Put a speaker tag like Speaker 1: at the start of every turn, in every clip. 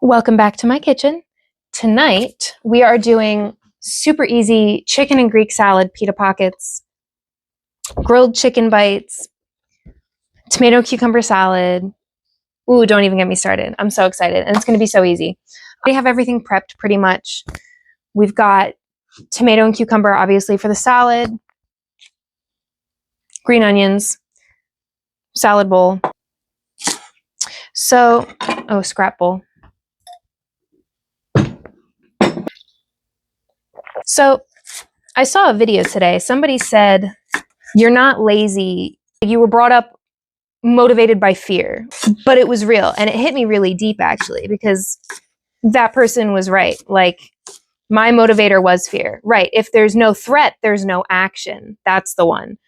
Speaker 1: Welcome back to my kitchen. Tonight, we are doing super easy chicken and Greek salad pita pockets, grilled chicken bites, tomato cucumber salad. Ooh, don't even get me started. I'm so excited, and it's going to be so easy. We have everything prepped pretty much. We've got tomato and cucumber, obviously, for the salad, green onions, salad bowl. Scrap bowl. So I saw a video today. Somebody said, you're not lazy. You were brought up motivated by fear, but it was real. And it hit me really deep, actually, because that person was right. Like, my motivator was fear. Right. If there's no threat, there's no action. That's the one.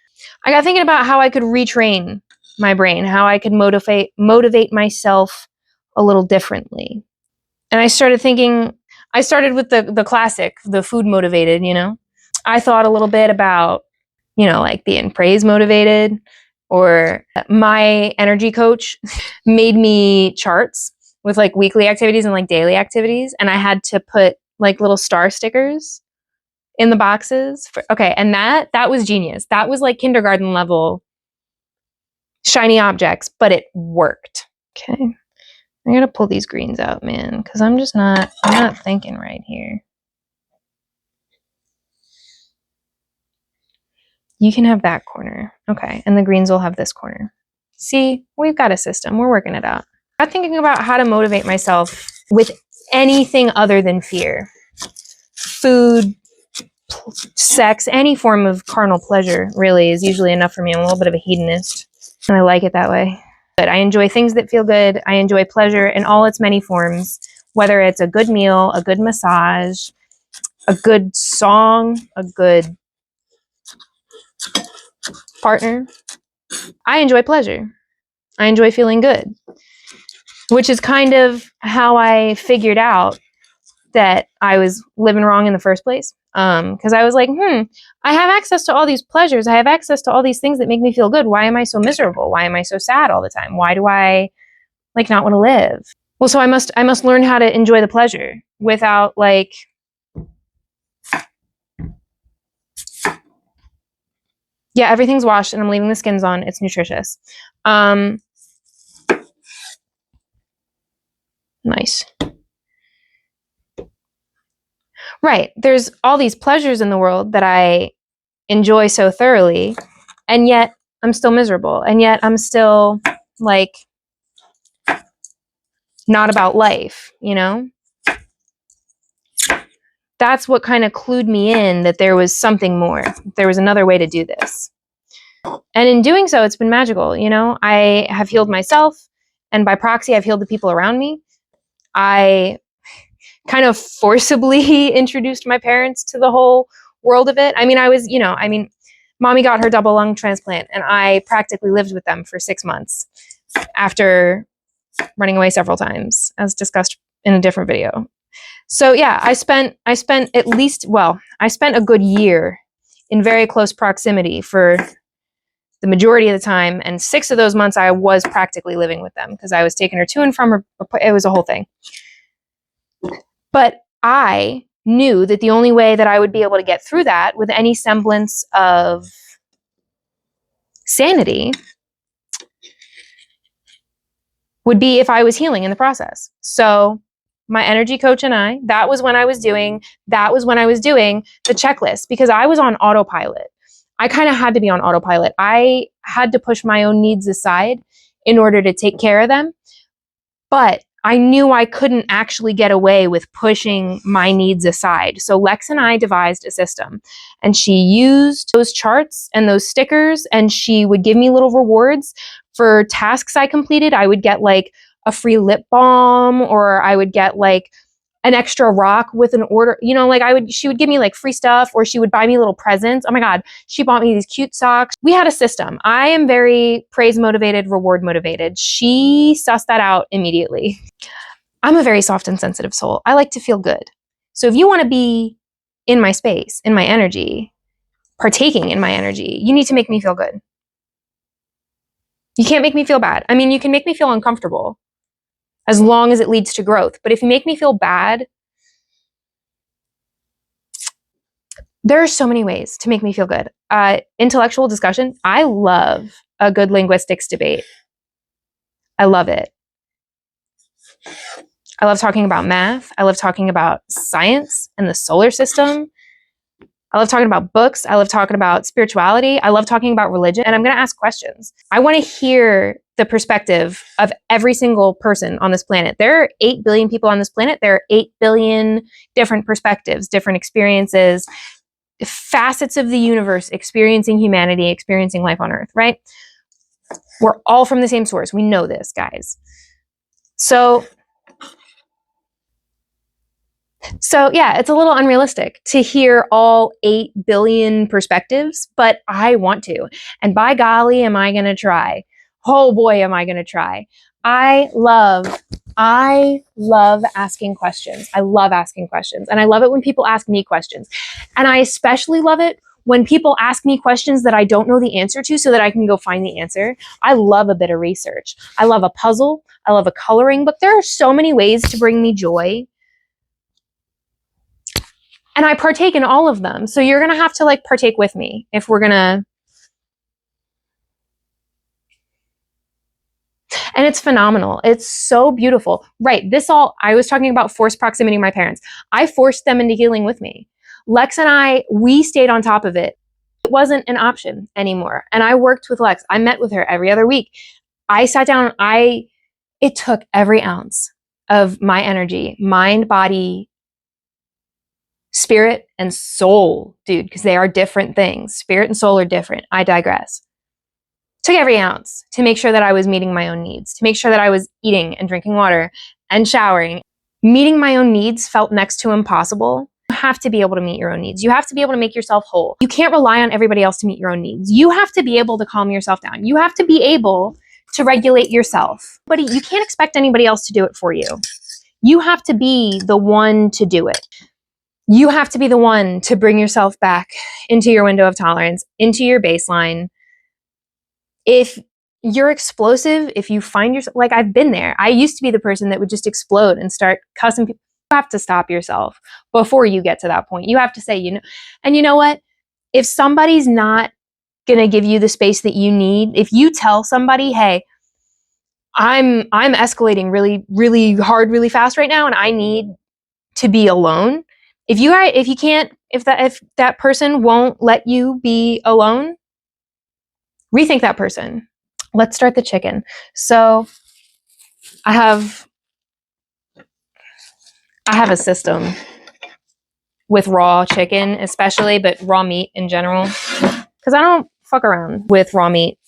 Speaker 1: I got thinking about how I could retrain my brain, how I could motivate myself a little differently. And I started with the classic, the food motivated, I thought a little bit about, like being praise motivated, or my energy coach made me charts with like weekly activities and like daily activities. And I had to put like little star stickers in the boxes. And that was genius. That was like kindergarten level shiny objects, but it worked. Okay. I gotta pull these greens out, man, because I'm not thinking right here. You can have that corner. Okay. And the greens will have this corner. See, we've got a system. We're working it out. I'm thinking about how to motivate myself with anything other than fear. Food, sex, any form of carnal pleasure really is usually enough for me. I'm a little bit of a hedonist, and I like it that way. But I enjoy things that feel good. I enjoy pleasure in all its many forms, whether it's a good meal, a good massage, a good song, a good partner. I enjoy pleasure. I enjoy feeling good, which is kind of how I figured out that I was living wrong in the first place. Because I was like, I have access to all these pleasures. I have access to all these things that make me feel good. Why am I so miserable? Why am I so sad all the time? Why do I like not want to live? Well, so I must learn how to enjoy the pleasure without like, yeah, everything's washed and I'm leaving the skins on. It's nutritious. Nice. Right. There's all these pleasures in the world that I enjoy so thoroughly, and yet I'm still miserable. And yet I'm still like not about life, That's what kind of clued me in that there was something more. There was another way to do this. And in doing so, it's been magical. I have healed myself, and by proxy, I've healed the people around me. I kind of forcibly introduced my parents to the whole world of it. Mommy got her double lung transplant, and I practically lived with them for 6 months after running away several times, as discussed in a different video. So yeah, I spent a good year in very close proximity for the majority of the time, and 6 of those months I was practically living with them because I was taking her to and from her. It was a whole thing. But I knew that the only way that I would be able to get through that with any semblance of sanity would be if I was healing in the process. So my energy coach and that was when I was doing the checklist, because I was on autopilot. I kind of had to be on autopilot. I had to push my own needs aside in order to take care of them. But I knew I couldn't actually get away with pushing my needs aside. So Lex and I devised a system, and she used those charts and those stickers, and she would give me little rewards for tasks I completed. I would get like a free lip balm, or I would get like an extra rock with an order, she would give me like free stuff, or she would buy me little presents. Oh my God, she bought me these cute socks. We had a system. I am very praise motivated, reward motivated. She sussed that out immediately. I'm a very soft and sensitive soul. I like to feel good. So if you want to be in my space, in my energy, partaking in my energy, you need to make me feel good. You can't make me feel bad. You can make me feel uncomfortable, as long as it leads to growth. But if you make me feel bad, there are so many ways to make me feel good. Intellectual discussion. I love a good linguistics debate. I love it. I love talking about math. I love talking about science and the solar system. I love talking about books. I love talking about spirituality. I love talking about religion. And I'm going to ask questions. I want to hear the perspective of every single person on this planet. There are 8 billion people on this planet. There are 8 billion different perspectives, different experiences, facets of the universe, experiencing humanity, experiencing life on Earth, right? We're all from the same source. We know this, guys. So yeah, it's a little unrealistic to hear all 8 billion perspectives, but I want to. And by golly, am I going to try? Oh boy, am I going to try. I love asking questions. I love asking questions. And I love it when people ask me questions. And I especially love it when people ask me questions that I don't know the answer to so that I can go find the answer. I love a bit of research. I love a puzzle. I love a coloring book. There are so many ways to bring me joy. And I partake in all of them. So you're going to have to like partake with me if we're going to. And it's phenomenal. It's so beautiful. Right. I was talking about forced proximity to my parents. I forced them into healing with me. Lex and I, we stayed on top of it. It wasn't an option anymore. And I worked with Lex. I met with her every other week. I sat down. It took every ounce of my energy, mind, body, spirit, and soul, dude, because they are different things. Spirit and soul are different. I digress. Took every ounce to make sure that I was meeting my own needs, to make sure that I was eating and drinking water and showering. Meeting my own needs felt next to impossible. You have to be able to meet your own needs. You have to be able to make yourself whole. You can't rely on everybody else to meet your own needs. You have to be able to calm yourself down. You have to be able to regulate yourself. But you can't expect anybody else to do it for you. You have to be the one to do it. You have to be the one to bring yourself back into your window of tolerance, into your baseline. If you're explosive, if you find yourself, like I've been there. I used to be the person that would just explode and start cussing people. You have to stop yourself before you get to that point. You have to say, and you know what? If somebody's not going to give you the space that you need, if you tell somebody, hey, I'm escalating really, really hard, really fast right now, and I need to be alone. If that person won't let you be alone, rethink that person. Let's start the chicken. So I have a system with raw chicken, especially, but raw meat in general, because I don't fuck around with raw meat.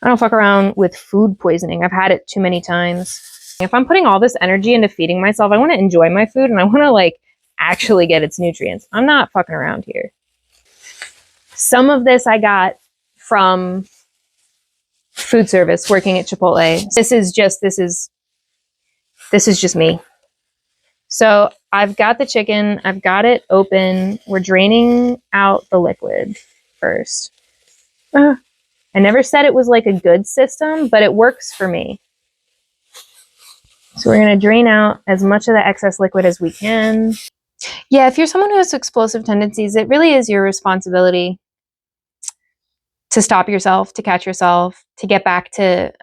Speaker 1: I don't fuck around with food poisoning. I've had it too many times. If I'm putting all this energy into feeding myself, I want to enjoy my food and I want to like actually get its nutrients. I'm not fucking around here. Some of this I got from food service working at Chipotle. This is just me. So I've got the chicken. I've got it open. We're draining out the liquid first. I never said it was like a good system, but it works for me. So we're going to drain out as much of the excess liquid as we can. Yeah, if you're someone who has explosive tendencies, it really is your responsibility to stop yourself, to catch yourself, to get back to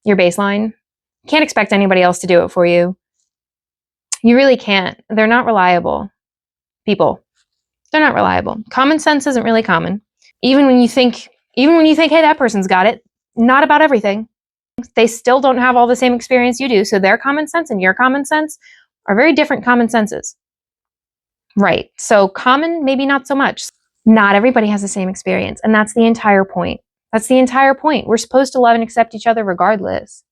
Speaker 1: your baseline. You can't expect anybody else to do it for you. You really can't. They're not reliable people. They're not reliable. Common sense isn't really common. Even when you think, hey, that person's got it, not about everything. They still don't have all the same experience you do. So their common sense and your common sense are very different common senses. Right. So common, maybe not so much. Not everybody has the same experience. And that's the entire point. That's the entire point. We're supposed to love and accept each other regardless.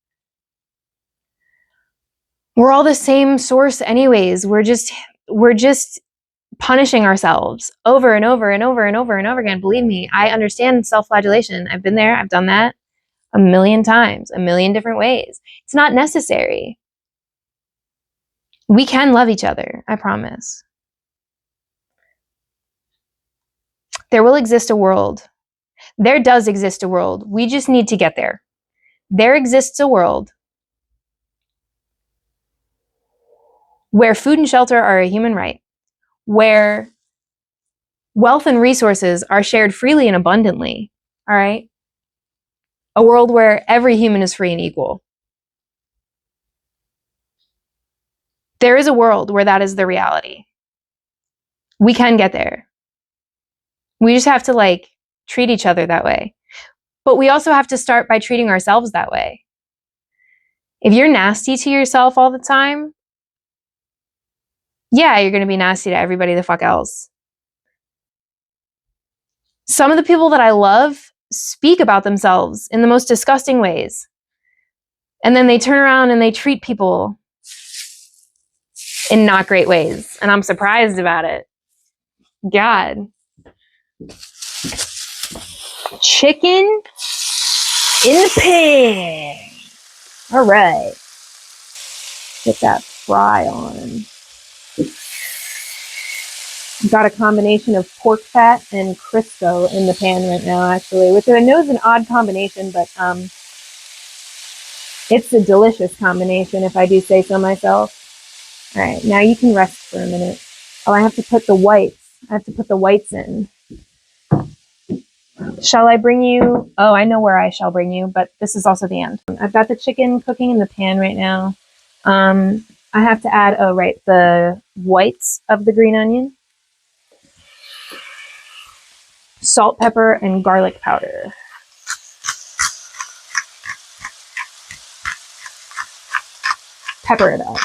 Speaker 1: We're all the same source anyways. We're just punishing ourselves over and over and over and over and over again. Believe me, I understand self-flagellation. I've been there. I've done that a million times, a million different ways. It's not necessary. We can love each other, I promise. There will exist a world. There does exist a world. We just need to get there. There exists a world where food and shelter are a human right, where wealth and resources are shared freely and abundantly, all right? A world where every human is free and equal. There is a world where that is the reality. We can get there. We just have to like treat each other that way. But we also have to start by treating ourselves that way. If you're nasty to yourself all the time, yeah, you're going to be nasty to everybody the fuck else. Some of the people that I love speak about themselves in the most disgusting ways. And then they turn around and they treat people in not great ways. And I'm surprised about it. God. Chicken in the pan. All right. Get that fry on. Got a combination of pork fat and Crisco in the pan right now, actually, which I know is an odd combination, but it's a delicious combination, if I do say so myself. All right, now you can rest for a minute. Oh, I have to put the whites. I have to put the whites in. Shall I bring you? Oh, I know where I shall bring you, but this is also the end. I've got the chicken cooking in the pan right now. I have to add, oh, right, the whites of the green onion. Salt, pepper, and garlic powder. Pepper it up.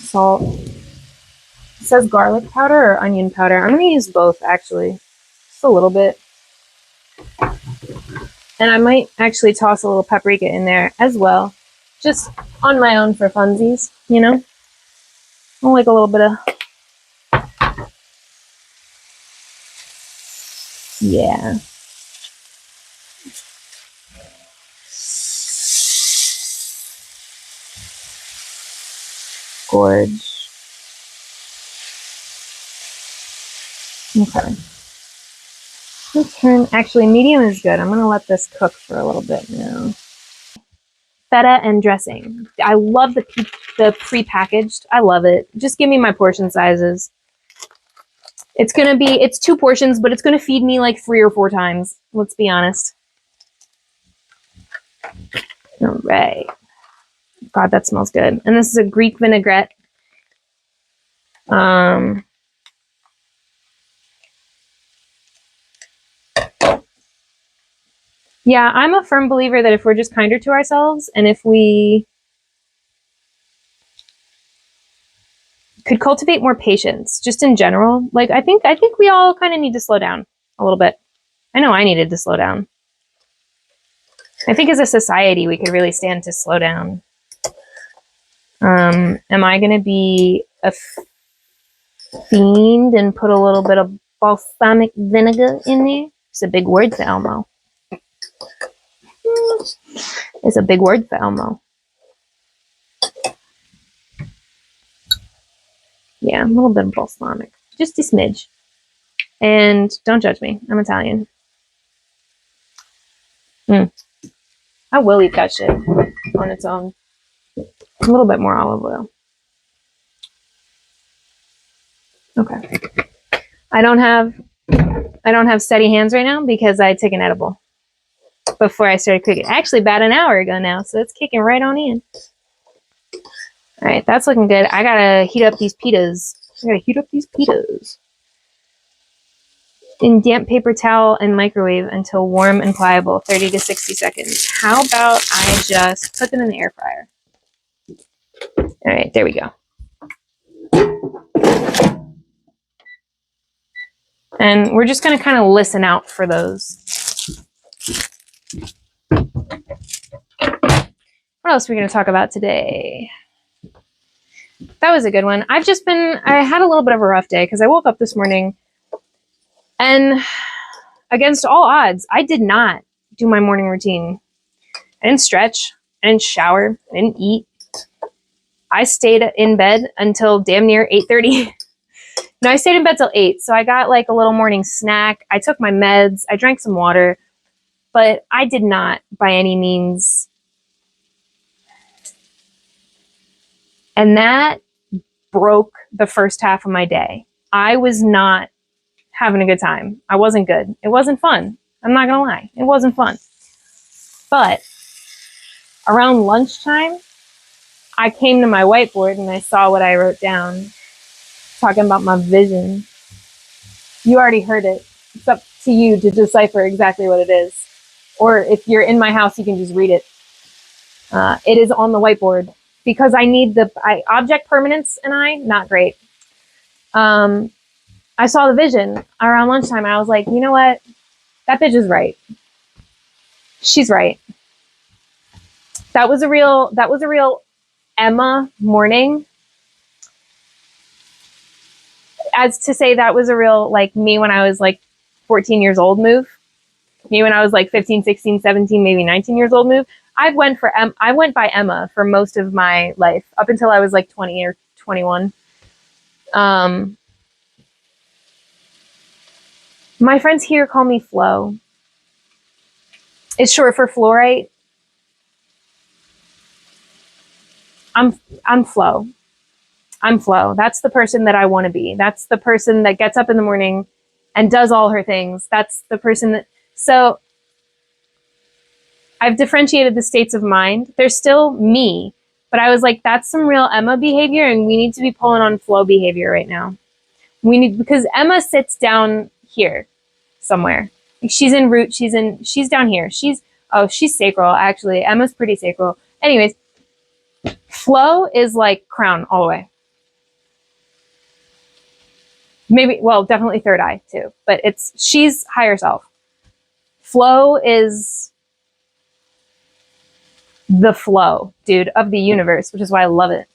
Speaker 1: Salt. It says garlic powder or onion powder. I'm going to use both, actually. Just a little bit. And I might actually toss a little paprika in there as well. Just on my own for funsies, you know? I like a little bit of... Yeah. Gorge. Okay. Let's turn... Actually, medium is good. I'm going to let this cook for a little bit now. Feta and dressing. I love the pre-packaged. I love it. Just give me my portion sizes. It's 2 portions, but it's going to feed me like 3 or 4 times. Let's be honest. All right. God, that smells good. And this is a Greek vinaigrette. Yeah, I'm a firm believer that if we're just kinder to ourselves and if we could cultivate more patience just in general, like I think we all kind of need to slow down a little bit. I know I needed to slow down. I think as a society we could really stand to slow down. Am I going to be a fiend and put a little bit of balsamic vinegar in there? It's a big word for Elmo. It's a big word for Elmo. Yeah, a little bit of balsamic. Just a smidge. And don't judge me. I'm Italian. I will eat that shit on its own. A little bit more olive oil. Okay. I don't have steady hands right now because I took an edible before I started cooking. Actually, about an hour ago now, so it's kicking right on in. All right, that's looking good. I gotta heat up these pitas. In damp paper towel and microwave until warm and pliable, 30 to 60 seconds. How about I just put them in the air fryer? All right, there we go. And we're just going to kind of listen out for those. What else are we going to talk about today? That was a good one. I had a little bit of a rough day because I woke up this morning and against all odds, I did not do my morning routine. I didn't stretch. I didn't shower. I didn't eat. I stayed in bed until damn near 8:30. No, I stayed in bed till 8. So I got like a little morning snack. I took my meds. I drank some water. but I did not by any means. And that broke the first half of my day. I was not having a good time. I wasn't good. It wasn't fun. I'm not gonna lie. It wasn't fun. But around lunchtime, I came to my whiteboard and I saw what I wrote down, talking about my vision. You already heard it. It's up to you to decipher exactly what it is. Or if you're in my house, you can just read it. It is on the whiteboard because I need object permanence and not great. I saw the vision around lunchtime. I was like, you know what? That bitch is right. She's right. That was a real Emma morning. As to say that was a real, like, me when I was like 14 years old move. Me when I was like 15, 16, 17, maybe 19 years old move. I went by Emma for most of my life, up until I was like 20 or 21. My friends here call me Flo. It's short for fluorite. I'm Flo. I'm Flo. That's the person that I want to be. That's the person that gets up in the morning and does all her things. That's the person that, so I've differentiated the states of mind. There's still me, but I was like, that's some real Emma behavior, and we need to be pulling on Flo behavior right now. Because Emma sits down here somewhere. She's in root. She's down here. She's sacral, actually. Emma's pretty sacral. Anyways, Flo is like crown all the way. Maybe, well, definitely third eye too, but she's higher self. Flo is the flow, dude, of the universe, which is why I love it.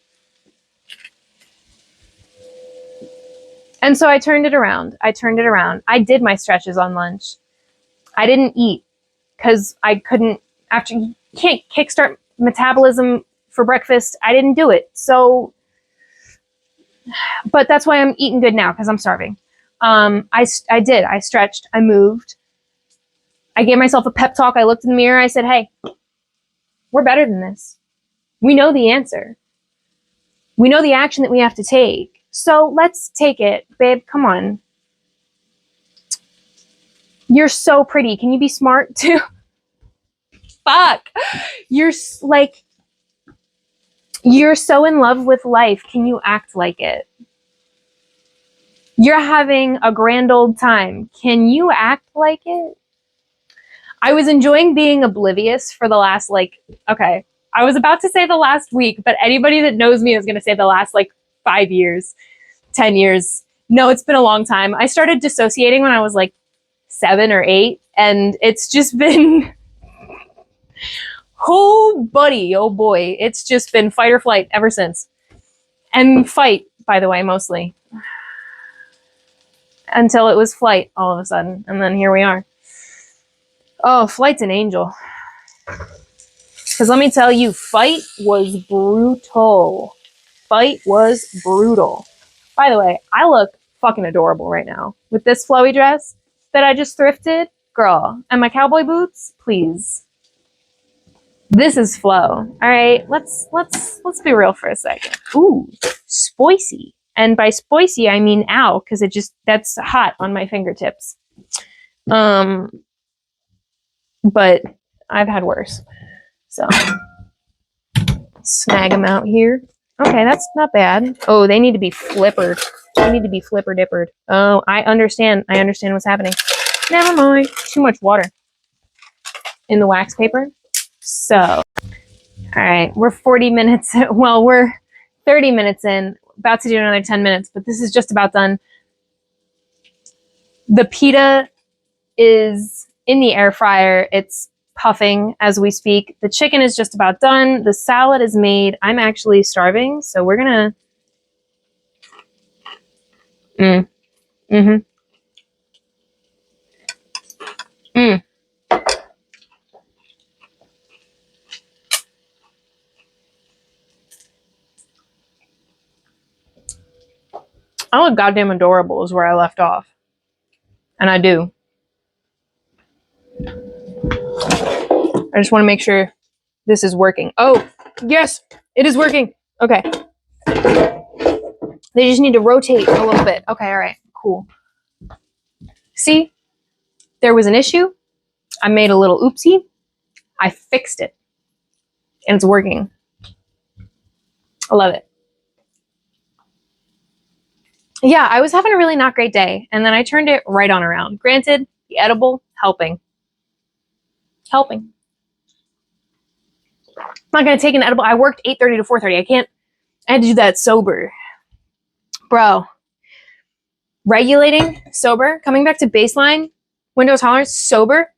Speaker 1: And so I turned it around. I did my stretches on lunch. I didn't eat because I couldn't, after you can't kickstart metabolism for breakfast. I didn't do it. So, but that's why I'm eating good now, because I'm starving. I did. I stretched. I moved. I gave myself a pep talk. I looked in the mirror. I said, hey, we're better than this. We know the answer. We know the action that we have to take. So let's take it, babe. Come on. You're so pretty. Can you be smart too? Fuck. You're so in love with life. Can you act like it? You're having a grand old time. Can you act like it? I was enjoying being oblivious for the last, okay, I was about to say the last week, but anybody that knows me is going to say the last 5 years, 10 years. No, it's been a long time. I started dissociating when I was 7 or 8, and it's just been, oh buddy, oh boy, it's just been fight or flight ever since. And fight, by the way, mostly. Until it was flight all of a sudden, and then here we are. Oh, flight's an angel. Because let me tell you, fight was brutal. Fight was brutal. By the way, I look fucking adorable right now with this flowy dress that I just thrifted. Girl, and my cowboy boots, please. This is Flo. All right, let's be real for a second. Ooh, spicy. And by spicy, I mean ow, because that's hot on my fingertips. But I've had worse. So snag them out here. Okay, that's not bad. Oh, they need to be flippered. They need to be flipper dippered. Oh, I understand. I understand what's happening. Never mind. Too much water in the wax paper. So, all right, we're 40 minutes. Well, we're 30 minutes in. About to do another 10 minutes, but this is just about done. The pita is in the air fryer. It's puffing as we speak. The chicken is just about done. The salad is made. I'm actually starving, so we're gonna I look goddamn adorable is where I left off. And I do. I just want to make sure this is working. Oh, yes, it is working. Okay. They just need to rotate a little bit. Okay, all right, cool. See, there was an issue. I made a little oopsie. I fixed it. And it's working. I love it. Yeah, I was having a really not great day, and then I turned it right on around. Granted, the edible, helping. Helping. I'm not going to take an edible. I worked 8:30 to 4:30. I had to do that sober. Bro. Regulating, sober, coming back to baseline, window tolerance, sober,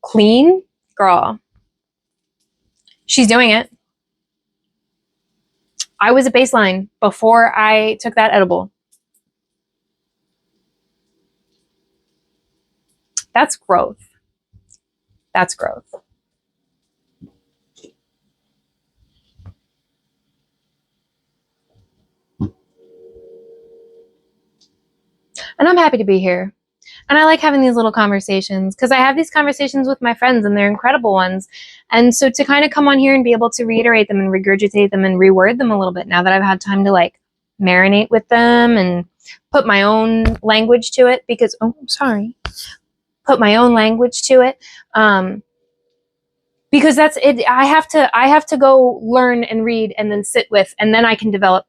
Speaker 1: clean, girl. She's doing it. I was at baseline before I took that edible. That's growth. That's growth. And I'm happy to be here. And I like having these little conversations because I have these conversations with my friends and they're incredible ones. And so to kind of come on here and be able to reiterate them and regurgitate them and reword them a little bit now that I've had time to like marinate with them and put my own language to it because, oh, sorry, put my own language to it. Because that's it. I have to go learn and read and then sit with, and then I can develop.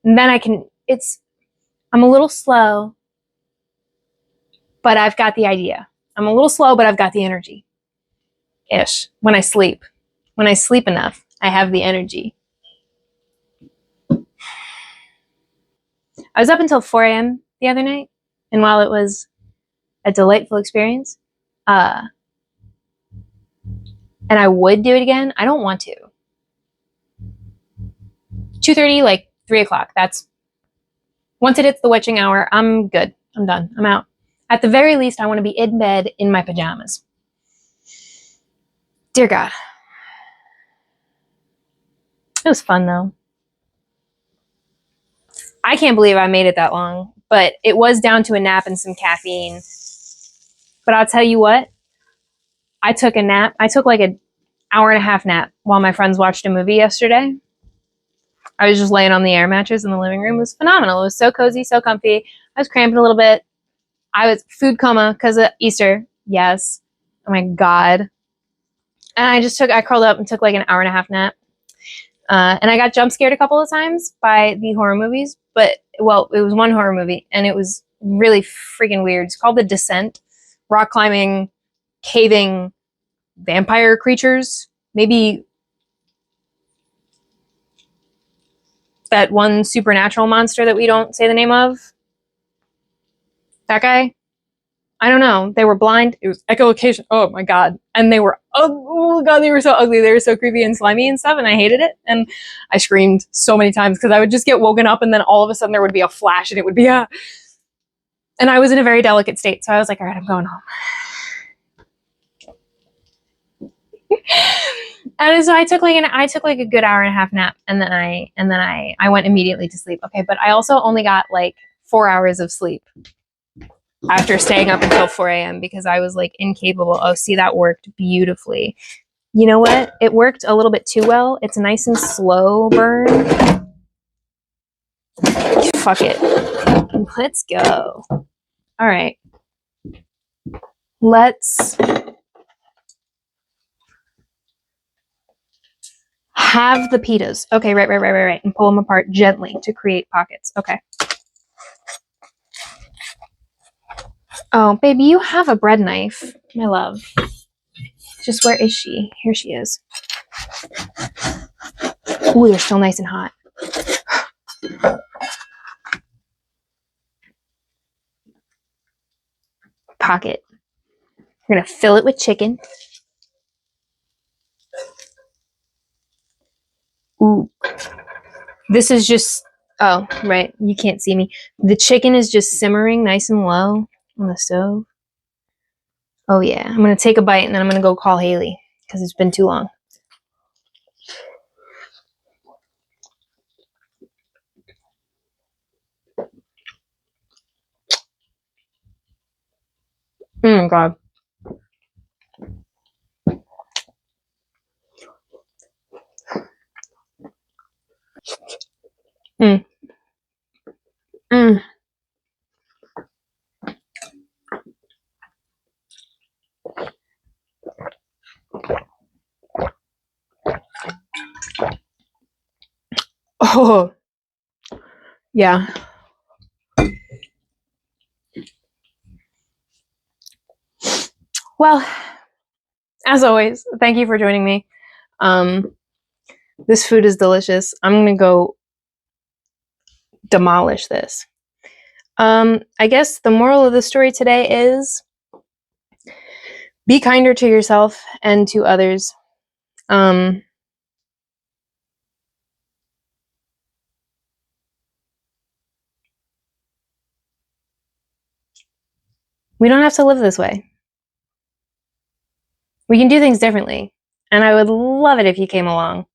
Speaker 1: And then I'm a little slow, but I've got the idea. I'm a little slow, but I've got the energy. Ish. When I sleep enough, I have the energy. I was up until 4 a.m. the other night, and while it was a delightful experience, and I would do it again, I don't want to. 2:30, like 3 o'clock. That's once it hits the witching hour, I'm good. I'm done. I'm out. At the very least, I want to be in bed in my pajamas. Dear God. It was fun, though. I can't believe I made it that long, but it was down to a nap and some caffeine. But I'll tell you what, I took a nap. I took like an hour and a half nap while my friends watched a movie yesterday. I was just laying on the air mattress in the living room. It was phenomenal. It was so cozy, so comfy. I was cramping a little bit. I was food coma because of Easter. Yes. Oh my God. And I curled up and took like an hour and a half nap. And I got jump scared a couple of times by the horror movies, but, well, it was one horror movie, and it was really freaking weird. It's called The Descent. Rock climbing, caving, vampire creatures. Maybe that one supernatural monster that we don't say the name of. That guy? I don't know. They were blind. It was echolocation. Oh my God. And they were, oh God, they were so ugly. They were so creepy and slimy and stuff. And I hated it. And I screamed so many times because I would just get woken up and then all of a sudden there would be a flash and it would be and I was in a very delicate state. So I was like, all right, I'm going home. And so I took like a good hour and a half nap and then I went immediately to sleep. Okay. But I also only got like 4 hours of sleep after staying up until 4 a.m. because I was like incapable. Oh, see, that worked beautifully. You know what? It worked a little bit too well. It's a nice and slow burn. Fuck it. Let's go. All right. Let's have the pitas. Okay, right. And pull them apart gently to create pockets. Okay. Oh, baby, you have a bread knife, my love. Just where is she? Here she is. Ooh, they're still nice and hot. Pocket. We're gonna fill it with chicken. Ooh. This is just, oh, right. You can't see me. The chicken is just simmering nice and low on the stove. Oh, yeah. I'm going to take a bite and then I'm going to go call Haley because it's been too long. Oh, God. Mm. Mm. Oh, yeah. Well, as always, thank you for joining me. This food is delicious. I'm gonna go demolish this. I guess the moral of the story today is be kinder to yourself and to others. We don't have to live this way. We can do things differently. And I would love it if you came along.